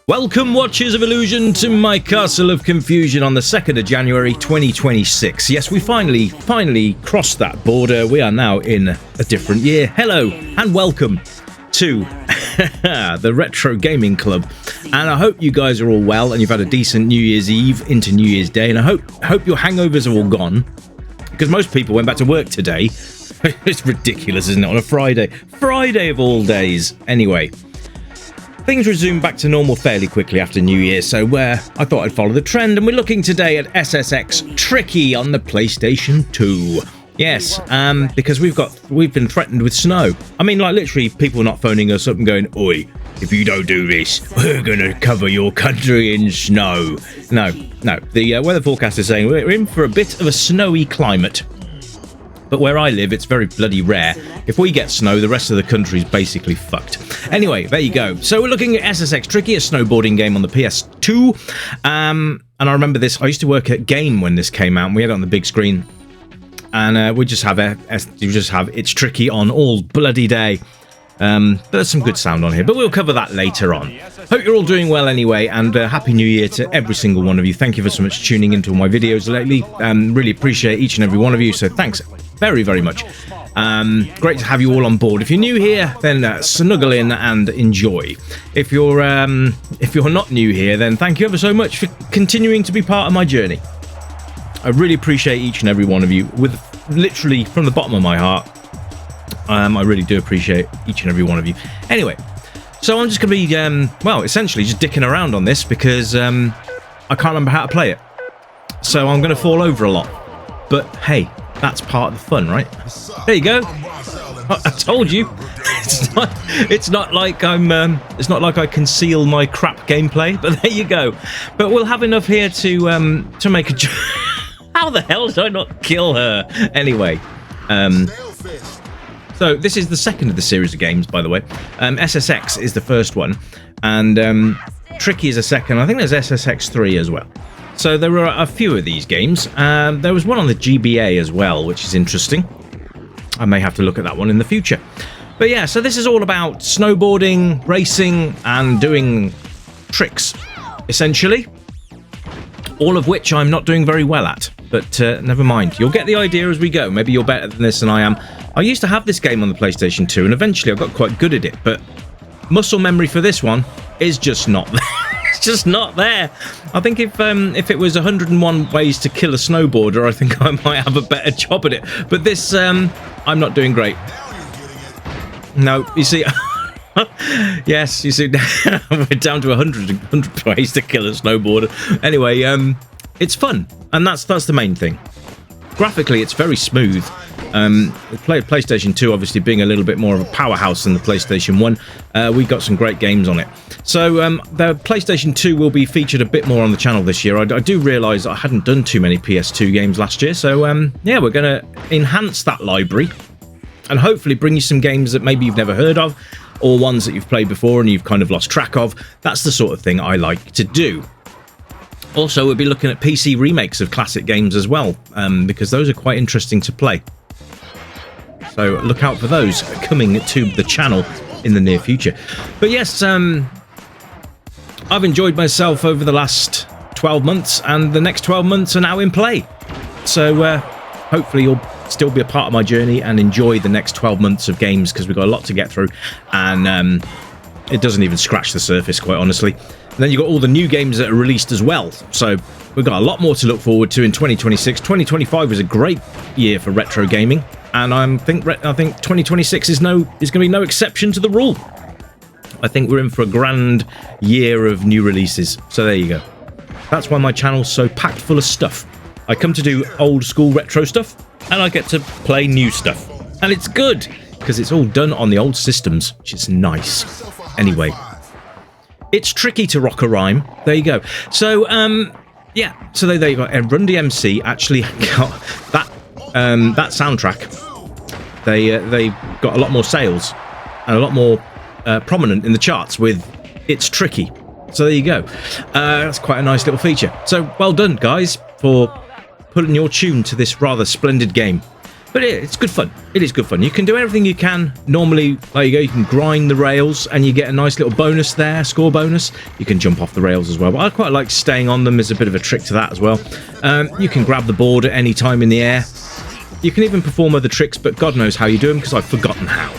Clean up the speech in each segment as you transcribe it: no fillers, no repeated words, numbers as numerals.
Welcome, Watchers of Illusion, to my Castle of Confusion on the 2nd of January 2026. Yes, we finally crossed that border. We are now in a different year. Hello and welcome to the Retro Gaming Club. And I hope you guys are all well and you've had a decent New Year's Eve into New Year's Day. And I hope your hangovers are all gone, because most people went back to work today. It's ridiculous, isn't it, on a Friday? Friday of all days. Anyway. Things resumed back to normal fairly quickly after New Year, so I thought I'd follow the trend, and we're looking today at SSX Tricky on the PlayStation 2. Yes, because we've been threatened with snow. I mean, like, literally, people not phoning us up and going, "Oi, if you don't do this, we're gonna cover your country in snow." No. The weather forecast is saying we're in for a bit of a snowy climate. But where I live, it's very bloody rare. If we get snow, the rest of the country's basically fucked. Anyway, there you go. So we're looking at SSX Tricky, a snowboarding game on the PS2. And I remember this. I used to work at Game when this came out, and we had it on the big screen. And we just have It's Tricky on all bloody day. There's some good sound on here, but we'll cover that later on. Hope you're all doing well anyway, and Happy New Year to every single one of you. Thank you for so much tuning into my videos lately. Really appreciate each and every one of you, so thanks very, very much. Great to have you all on board. If you're new here, then snuggle in and enjoy. If you're not new here, then thank you ever so much for continuing to be part of my journey. I really appreciate each and every one of you, with literally from the bottom of my heart. I really do appreciate each and every one of you. Anyway, so I'm just going to be, essentially just dicking around on this because I can't remember how to play it. So I'm going to fall over a lot. But hey, that's part of the fun, right? There you go. I told you. It's not like I conceal my crap gameplay, but there you go. But we'll have enough here to make a joke. How the hell did I not kill her? Anyway, so this is the second of the series of games, by the way. SSX is the first one, and Tricky is a second. I think there's SSX 3 as well. So there were a few of these games. There was one on the GBA as well, which is interesting. I may have to look at that one in the future. But yeah, so this is all about snowboarding, racing, and doing tricks, essentially. All of which I'm not doing very well at. But never mind. You'll get the idea as we go. Maybe you're better than this than I am. I used to have this game on the PlayStation 2, and eventually I got quite good at it. But muscle memory for this one is just not there. It's just not there. I think if it was 101 ways to kill a snowboarder, I think I might have a better job at it. But this, I'm not doing great. No, you see... Yes, you see, we're down to 100 ways to kill a snowboarder. Anyway, it's fun, and that's the main thing. Graphically, it's very smooth. The PlayStation 2 obviously being a little bit more of a powerhouse than the PlayStation 1, we got some great games on it. So the PlayStation 2 will be featured a bit more on the channel this year. I do realise I hadn't done too many PS2 games last year, so yeah, we're going to enhance that library and hopefully bring you some games that maybe you've never heard of, or ones that you've played before and you've kind of lost track of. That's the sort of thing I like to do. Also, we'll be looking at PC remakes of classic games as well, because those are quite interesting to play. So look out for those coming to the channel in the near future. But yes, I've enjoyed myself over the last 12 months, and the next 12 months are now in play. So hopefully you'll still be a part of my journey and enjoy the next 12 months of games, because we've got a lot to get through, and it doesn't even scratch the surface, quite honestly. And then you've got all the new games that are released as well, so we've got a lot more to look forward to in 2026. 2025 was a great year for retro gaming, and I think 2026 is going to be no exception to the rule. I think we're in for a grand year of new releases, so there you go. That's why my channel's so packed full of stuff. I come to do old school retro stuff, and I get to play new stuff. And it's good, because it's all done on the old systems, which is nice. Anyway, it's tricky to rock a rhyme. There you go. So, yeah, so there you go. And Run DMC actually got that soundtrack. They got a lot more sales and a lot more prominent in the charts with It's Tricky. So there you go. That's quite a nice little feature. So well done, guys, for putting your tune to this rather splendid game. But it's good fun. It is good fun. You can do everything you can. Normally, there you go, you can grind the rails and you get a nice little bonus there, score bonus. You can jump off the rails as well. But I quite like staying on them. There's a bit of a trick to that as well. You can grab the board at any time in the air. You can even perform other tricks, but God knows how you do them because I've forgotten how.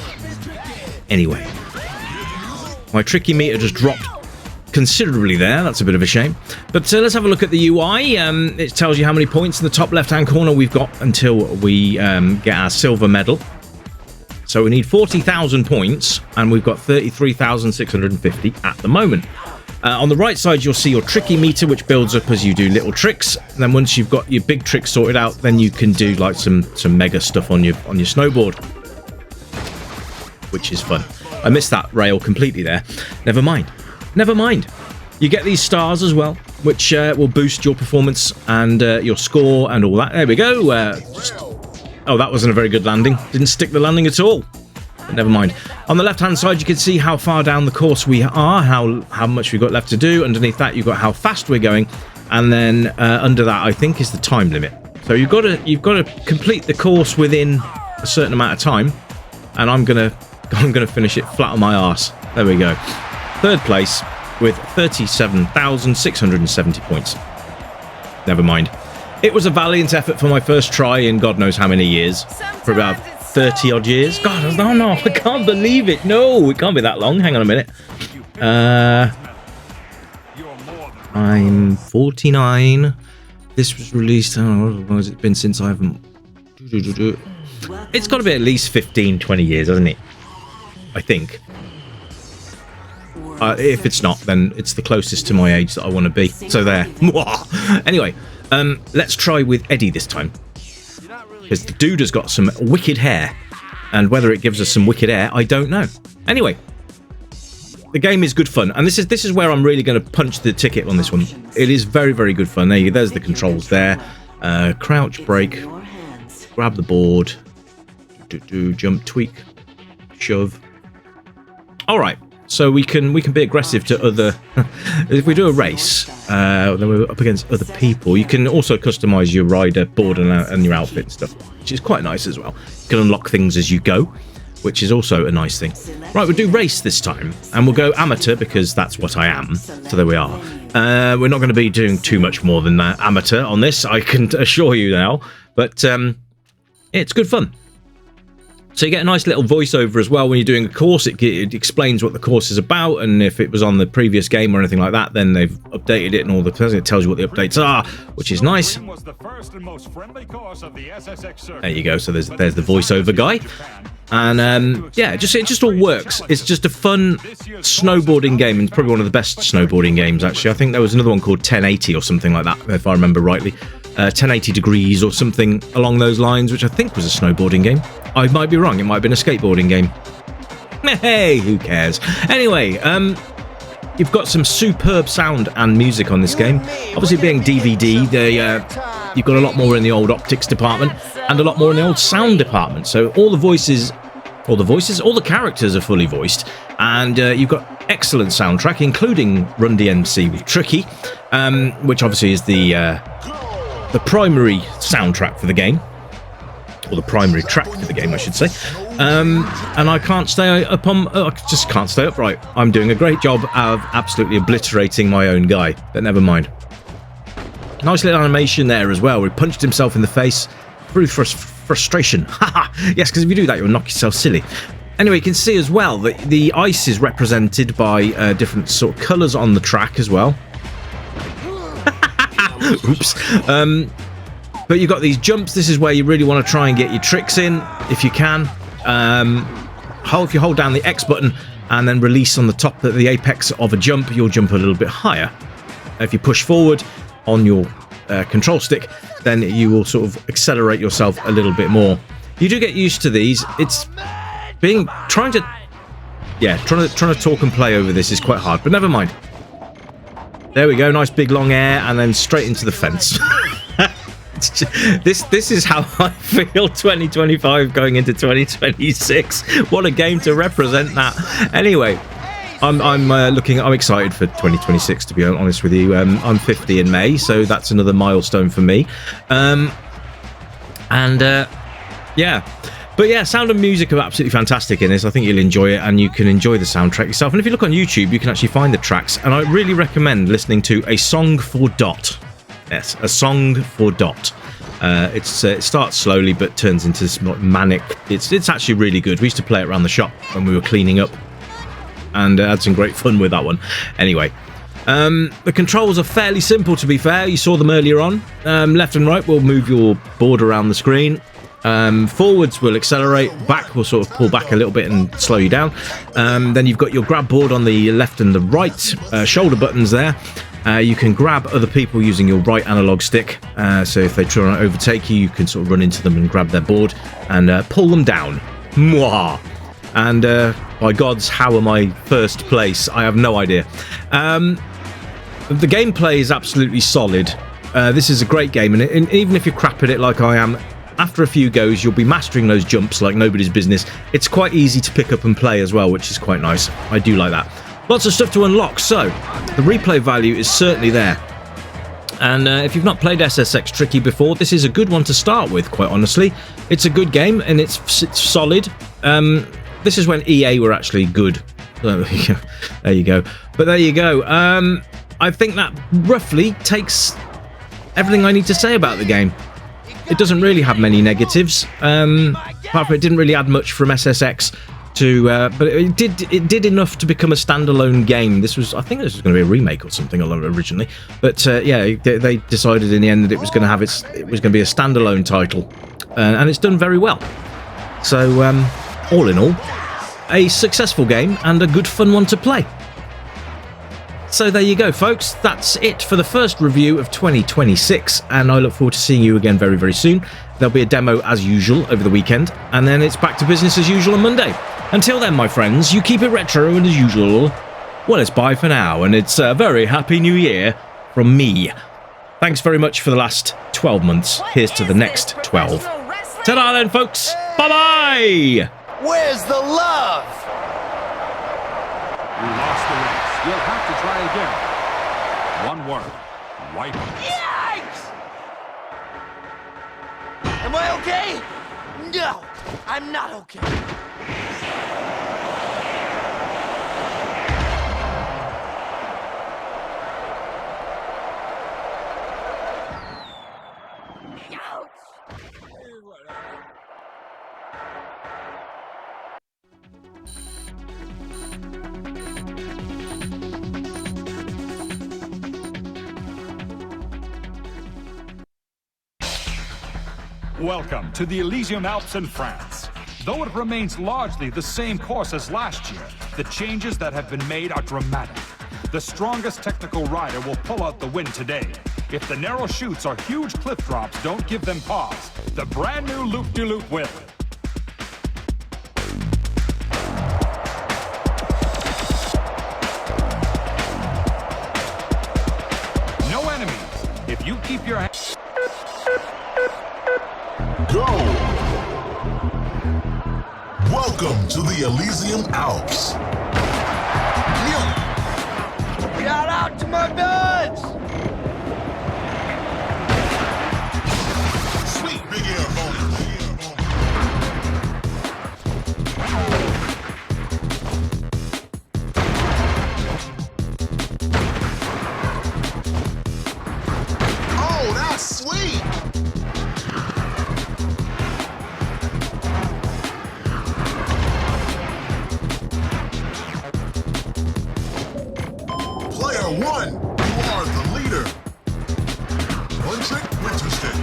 Anyway, my tricky meter just dropped considerably there. That's a bit of a shame. But let's have a look at the UI. It tells you how many points in the top left-hand corner we've got until we get our silver medal. So we need 40,000 points, and we've got 33,650 at the moment. On the right side, you'll see your tricky meter, which builds up as you do little tricks. And then once you've got your big tricks sorted out, then you can do like some mega stuff on your snowboard, which is fun. I missed that rail completely there. Never mind. Never mind. You get these stars as well, which will boost your performance and your score and all that. There we go. Oh, that wasn't a very good landing. Didn't stick the landing at all. But never mind. On the left-hand side, you can see how far down the course we are, how much we've got left to do. Underneath that, you've got how fast we're going, and then under that, I think, is the time limit. So you've got to complete the course within a certain amount of time, and I'm gonna finish it flat on my arse. There we go. Third place with 37,670 points. Never mind. It was a valiant effort for my first try in God knows how many years. For about 30 odd years. God, no, I can't believe it. No, it can't be that long. Hang on a minute. I'm 49. This was released, how long has it been since I haven't... It's got to be at least 15, 20 years, hasn't it? I think. If it's not, then it's the closest to my age that I want to be. So there. Anyway, let's try with Eddie this time. Because the dude has got some wicked hair. And whether it gives us some wicked hair, I don't know. Anyway, the game is good fun. And this is where I'm really going to punch the ticket on this one. It is very, very good fun. There's the controls there. Crouch, brake, grab the board, jump, tweak, shove. All right. So we can be aggressive to other... If we do a race, then we're up against other people. You can also customize your rider board and your outfit and stuff, which is quite nice as well. You can unlock things as you go, which is also a nice thing. Right, we'll do race this time, and we'll go amateur because that's what I am. So there we are. We're not going to be doing too much more than that amateur on this, I can assure you now. But it's good fun. So you get a nice little voiceover as well when you're doing a course. It explains what the course is about, and if it was on the previous game or anything like that, then they've updated it and all the it tells you what the updates are, which is nice. There you go. So there's the voiceover guy, and yeah, it just all works. It's just a fun snowboarding game, and probably one of the best snowboarding games actually. I think there was another one called 1080 or something like that, if I remember rightly. 1080 degrees or something along those lines, which I think was a snowboarding game. I might be wrong. It might have been a skateboarding game. Hey, who cares? Anyway, you've got some superb sound and music on this game. Obviously, being DVD, you've got a lot more in the old optics department and a lot more in the old sound department. So all the characters are fully voiced, and you've got excellent soundtrack, including Run DMC with Tricky, which obviously is the primary soundtrack for the game. Or the primary track for the game, I should say. And I can't stay up on... I just can't stay upright. I'm doing a great job of absolutely obliterating my own guy. But never mind. Nice little animation there as well, where he punched himself in the face through frustration. Haha! Yes, because if you do that, you'll knock yourself silly. Anyway, you can see as well that the ice is represented by different sort of colours on the track as well. Oops. But you've got these jumps. This is where you really want to try and get your tricks in, if you can. If you hold down the X button and then release on the top at the apex of a jump, you'll jump a little bit higher. If you push forward on your control stick, then you will sort of accelerate yourself a little bit more. You do get used to these. It's trying to talk and play over this is quite hard, but never mind. There we go. Nice big long air and then straight into the fence. This is how I feel 2025 going into 2026. What a game to represent that. Anyway, I'm excited for 2026, to be honest with you. I'm 50 in May, so that's another milestone for me. Yeah. But yeah, sound and music are absolutely fantastic in this. I think you'll enjoy it, and you can enjoy the soundtrack yourself. And if you look on YouTube, you can actually find the tracks. And I really recommend listening to A Song for Dot. Yes, A Song for Dot. It starts slowly but turns into this manic. It's actually really good. We used to play it around the shop when we were cleaning up, and had some great fun with that one. Anyway, the controls are fairly simple, to be fair. You saw them earlier on. Left and right will move your board around the screen. Forwards will accelerate, back will sort of pull back a little bit and slow you down. Then you've got your grab board on the left and the right, shoulder buttons there. You can grab other people using your right analog stick, so if they try and overtake you, you can sort of run into them and grab their board and pull them down. Mwah! And by gods, how am I first place? I have no idea. The gameplay is absolutely solid. This is a great game, and even if you're crap at it like I am, after a few goes, you'll be mastering those jumps like nobody's business. It's quite easy to pick up and play as well, which is quite nice. I do like that. Lots of stuff to unlock, so the replay value is certainly there. And if you've not played SSX Tricky before, this is a good one to start with, quite honestly. It's a good game, and it's solid. This is when EA were actually good. There you go. But there you go. I think that roughly takes everything I need to say about the game. It doesn't really have many negatives. Apart from it didn't really add much from SSX to, but it did enough to become a standalone game. I think this was going to be a remake or something originally, but yeah, they decided in the end that it was going to be a standalone title, and it's done very well. So all in all, a successful game and a good fun one to play. So there you go, folks. That's it for the first review of 2026, and I look forward to seeing you again very, very soon. There'll be a demo as usual over the weekend, and then it's back to business as usual on Monday. Until then, my friends, you keep it retro and as usual. Well, it's bye for now, and it's a very happy new year from me. Thanks very much for the last 12 months. Here's to the next 12. Ta-da then, folks. Bye-bye. Where's the love? We lost the race. You'll have to try again. One word. Rivalries. Yikes! Am I okay? No, I'm not okay. Welcome to the Elysium Alps in France. Though it remains largely the same course as last year, the changes that have been made are dramatic. The strongest technical rider will pull out the win today. If the narrow chutes or huge cliff drops don't give them pause, the brand new loop-de-loop will. No enemies. If you keep your hands... Go! Welcome to the Elysium Alps. Shout out to my buds! Sweet big air bonus. Oh, that's sweet! One, you are the leader. One trick, winter stick.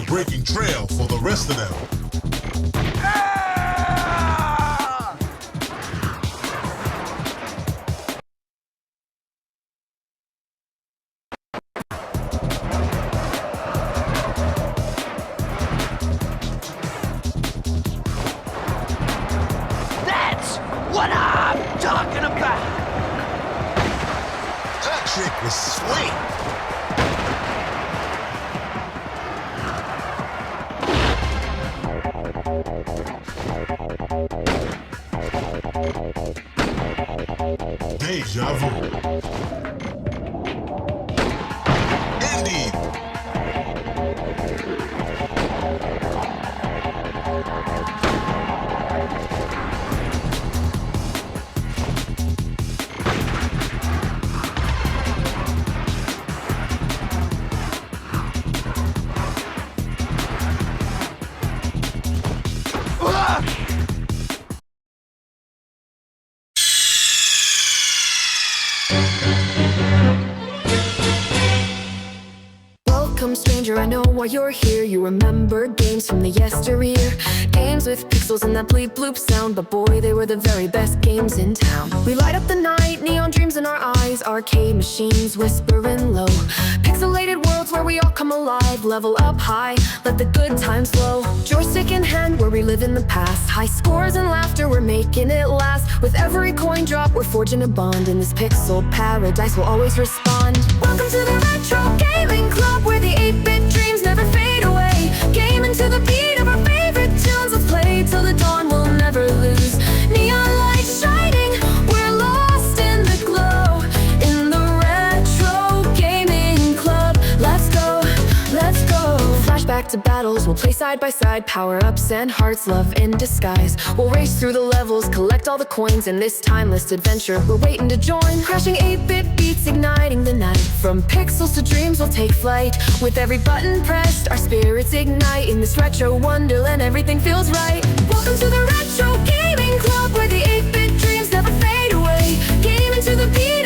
record-breaking trail for the rest of them. That's what I'm talking about! That trick was sweet. Deja vu. Indeed. Welcome, stranger, I know why you're here. You remember games from the yesteryear, games with pixels and that bleep bloop sound, but boy, they were the very best games in town. We light up the night, neon dreams in our eyes, arcade machines whispering low, pixelated worlds where we all come alive, level up high, let the good times flow. Joystick in hand, where we live in the past, high scores and laughter, we're making it last. With every coin drop, we're forging a bond, in this pixel paradise we'll always respond. Welcome to the Retro Gaming Club, where the 8-bit dreams never fade away. Gaming to the beat of our favorite tunes, let's play till the dawn, we'll never lose. Neon lights shining, we're lost in the glow, in the Retro Gaming Club. Let's go, let's go. Flashback to battles, we'll play side by side, power-ups and hearts, love in disguise. We'll race through the levels, collect all the coins, in this timeless adventure we're waiting to join. Crashing 8-bit beats, igniting the night, from pixels to dreams we'll take flight. With every button pressed, our spirits ignite, in this retro wonderland everything feels right. Welcome to the Retro Gaming Club, where the 8-bit dreams never fade away. Gaming to the beat